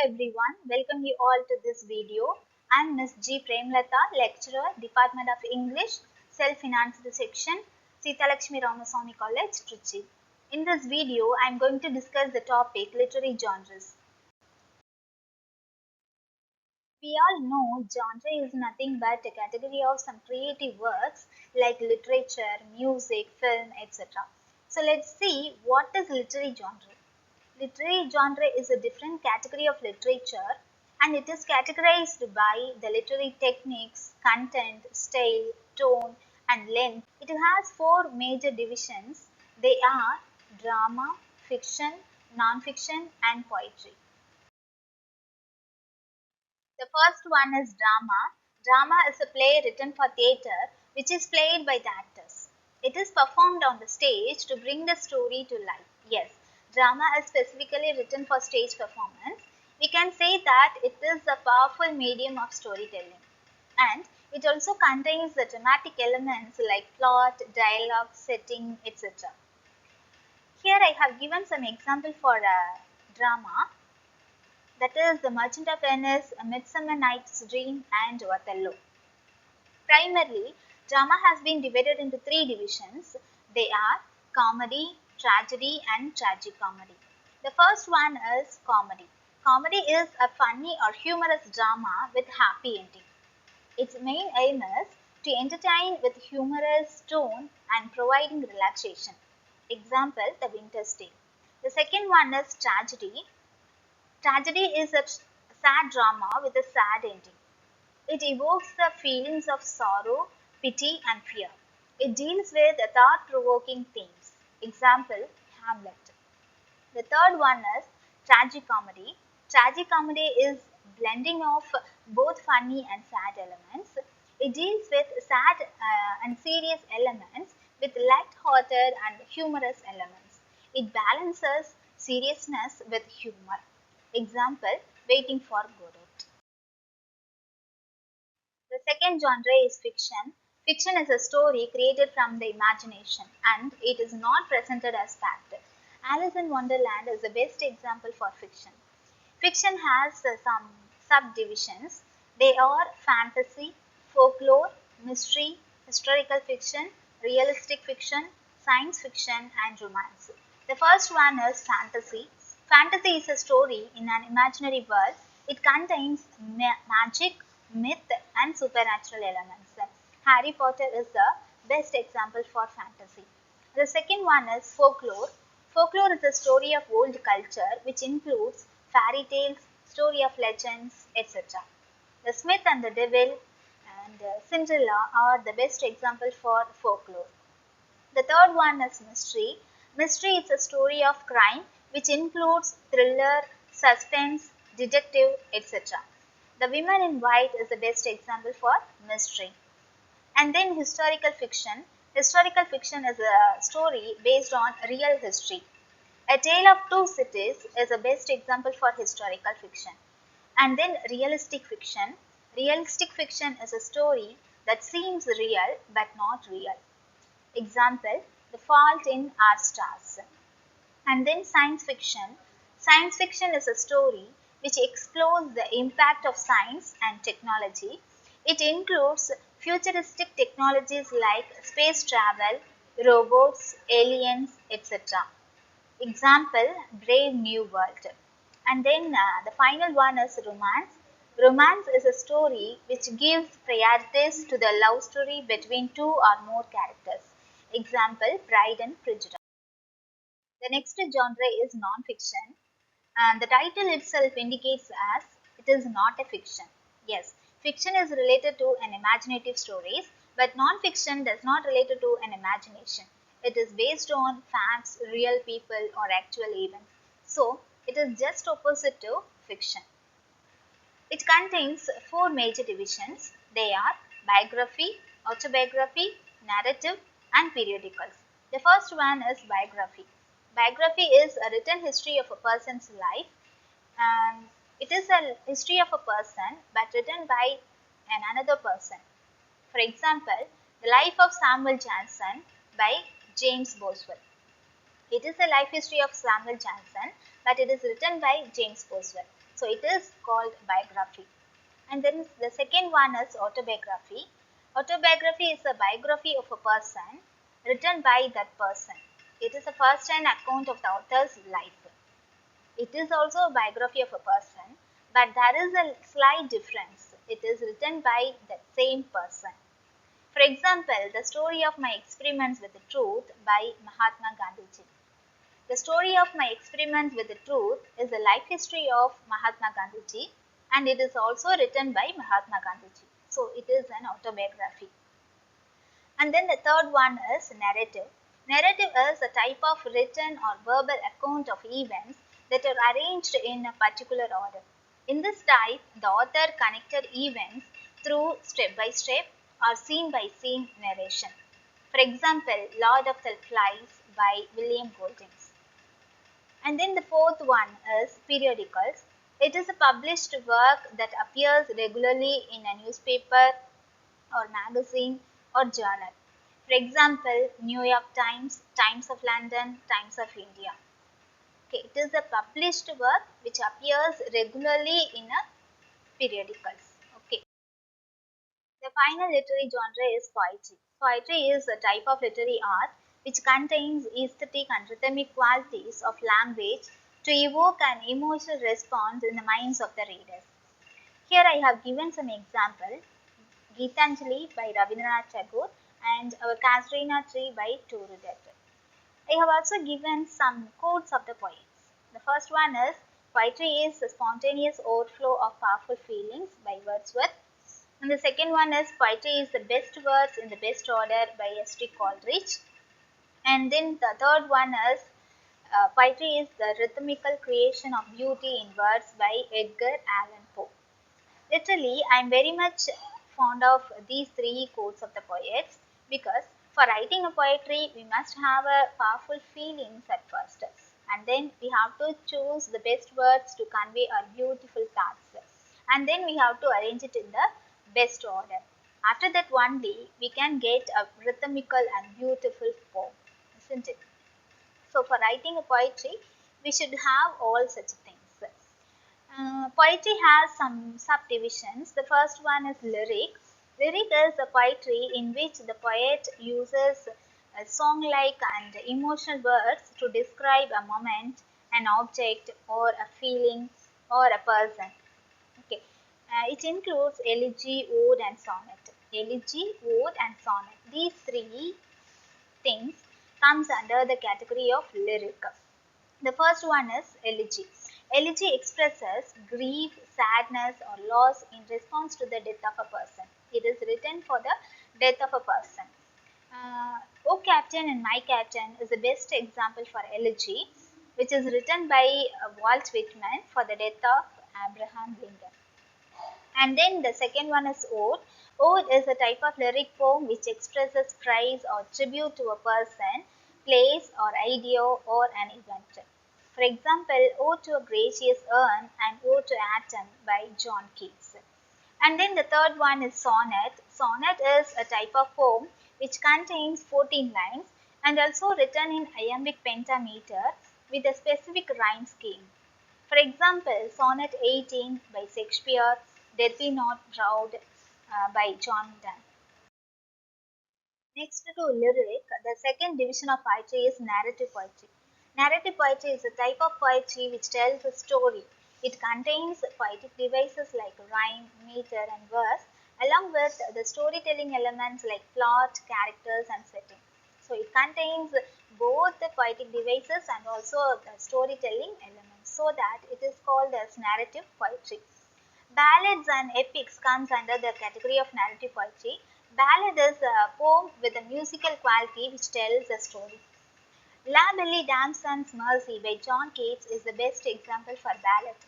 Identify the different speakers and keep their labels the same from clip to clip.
Speaker 1: everyone, welcome you all to this video. I am Ms.G.Premalatha, lecturer, Department of English, Self-Financed section, Seethalakshmi Ramaswamy College, Trichy. In this video, I am going to discuss the topic literary genres. We all know genre is nothing but a category of some creative works like literature, music, film, etc. So let's see what is literary genre. Literary genre is a different category of literature and it is categorized by the literary techniques, content, style, tone and length. It has four major divisions. They are drama, fiction, non-fiction and poetry. The first one is drama. Drama is a play written for theatre which is played by the actors. It is performed on the stage to bring the story to life. Yes, drama is specifically written for stage performance. We can say that it is a powerful medium of storytelling. And it also contains the dramatic elements like plot, dialogue, setting, etc. Here I have given some example for drama, that is the Merchant of Venice, A Midsummer Night's Dream and Othello. Primarily, drama has been divided into three divisions. They are comedy, tragedy and tragicomedy. The first one is comedy. Comedy is a funny or humorous drama with happy ending. Its main aim is to entertain with humorous tone and providing relaxation. Example, The Winter's Tale. The second one is tragedy. Tragedy is a sad drama with a sad ending. It evokes the feelings of sorrow, pity and fear. It deals with thought-provoking themes. Example, Hamlet. The third one is tragicomedy. Tragicomedy is blending of both funny and sad elements. It deals with sad and serious elements with light-hearted and humorous elements. It balances seriousness with humor. Example, Waiting for Godot. The second genre is fiction. Fiction is a story created from the imagination and it is not presented as fact. Alice in Wonderland is the best example for fiction. Fiction has some subdivisions. They are fantasy, folklore, mystery, historical fiction, realistic fiction, science fiction and romance. The first one is fantasy. Fantasy is a story in an imaginary world. It contains magic, myth and supernatural elements. Harry Potter is the best example for fantasy. The second one is folklore. Folklore is a story of old culture which includes fairy tales, story of legends, etc. The Smith and the Devil and Cinderella are the best example for folklore. The third one is mystery. Mystery is a story of crime which includes thriller, suspense, detective, etc. The Women in White is the best example for mystery. And then historical fiction. Historical fiction is a story based on real history. A Tale of Two Cities is the best example for historical fiction. And then realistic fiction. Realistic fiction is a story that seems real but not real. Example, The Fault in Our Stars. And then science fiction. Science fiction is a story which explores the impact of science and technology. It includes futuristic technologies like space travel, robots, aliens, etc. Example, Brave New World. And then the final one is romance. Romance is a story which gives priorities to the love story between two or more characters. Example, Pride and Prejudice. The next genre is non-fiction and the title itself indicates as it is not a fiction. Yes, fiction is related to an imaginative stories but non-fiction does not relate to an imagination. It is based on facts, real people or actual events. So, it is just opposite to fiction. It contains four major divisions. They are biography, autobiography, narrative and periodicals. The first one is biography. Biography is a written history of a person's life and it is a history of a person but written by another person. For example, The Life of Samuel Johnson by James Boswell. It is a life history of Samuel Johnson but it is written by James Boswell. So it is called biography. And then the second one is autobiography. Autobiography is a biography of a person written by that person. It is a first-hand account of the author's life. It is also a biography of a person, but there is a slight difference. It is written by the same person. For example, the story of my experiments with the truth by Mahatma Gandhi. The story of my experiments with the truth is the life history of Mahatma Gandhi, and it is also written by Mahatma Gandhi. So it is an autobiography. And then the third one is narrative. Narrative is a type of written or verbal account of events that are arranged in a particular order. In this type, the author connected events through step by step or scene by scene narration. For example, Lord of the Flies by William Golding. And then the fourth one is periodicals. It is a published work that appears regularly in a newspaper or magazine or journal. For example, New York Times, Times of London, Times of India. Okay, it is a published work which appears regularly in a periodicals. Okay. The final literary genre is poetry. Poetry is a type of literary art which contains aesthetic and rhythmic qualities of language to evoke an emotional response in the minds of the readers. Here I have given some examples. Geetanjali by Rabindranath Tagore and Our Casuarina Tree by Turu Dutt. I have also given some quotes of the poets. The first one is Poetry is the spontaneous overflow of powerful feelings by Wordsworth. And the second one is Poetry is the best words in the best order by S.T. Coleridge. And then the third one is Poetry is the rhythmical creation of beauty in words by Edgar Allan Poe. Literally, I am very much fond of these three quotes of the poets because for writing a poetry, we must have a powerful feelings at first, and then we have to choose the best words to convey our beautiful thoughts, and then we have to arrange it in the best order. After that only, we can get a rhythmical and beautiful poem, isn't it? So, for writing a poetry, we should have all such things. Poetry has some subdivisions. The first one is lyric. Lyric is a poetry in which the poet uses song-like and emotional words to describe a moment, an object, or a feeling, or a person. Okay. It includes elegy, ode, and sonnet. Elegy, ode, and sonnet. These three things comes under the category of lyric. The first one is elegy. Elegy expresses grief, sadness, or loss in response to the death of a person. It is written for the death of a person. O Captain and My Captain is the best example for elegy, which is written by Walt Whitman for the death of Abraham Lincoln. And then the second one is ode. Ode is a type of lyric poem which expresses praise or tribute to a person, place, or idea or an event. For example, Ode to a Gracious Urn and Ode to Atom by John Keats. And then the third one is sonnet. Sonnet is a type of poem which contains 14 lines and also written in iambic pentameter with a specific rhyme scheme. For example, Sonnet 18 by Shakespeare, Death Be Not Proud by John Donne. Next to lyric, the second division of poetry is narrative poetry. Narrative poetry is a type of poetry which tells a story. It contains poetic devices like rhyme, meter, and verse, along with the storytelling elements like plot, characters, and setting. So it contains both the poetic devices and also the storytelling elements, so that it is called as narrative poetry. Ballads and epics comes under the category of narrative poetry. Ballad is a poem with a musical quality which tells a story. La Belle Damson's Mercy by John Keats is the best example for ballad.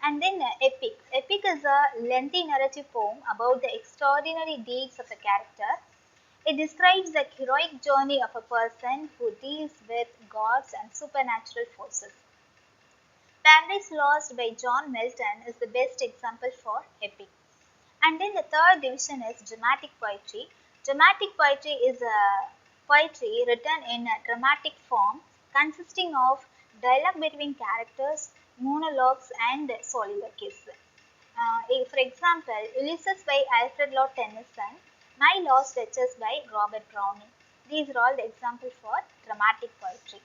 Speaker 1: And then epic. Epic is a lengthy narrative poem about the extraordinary deeds of a character. It describes the heroic journey of a person who deals with gods and supernatural forces. Paradise Lost by John Milton is the best example for epic. And then the third division is dramatic poetry. Dramatic poetry is a poetry written in a dramatic form consisting of dialogue between characters, monologues, and soliloquies. For example, Ulysses by Alfred Lord Tennyson, My Lost Duchess by Robert Browning. These are all the examples for dramatic poetry.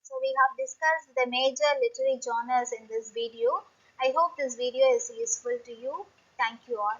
Speaker 1: So we have discussed the major literary genres in this video. I hope this video is useful to you. Thank you all.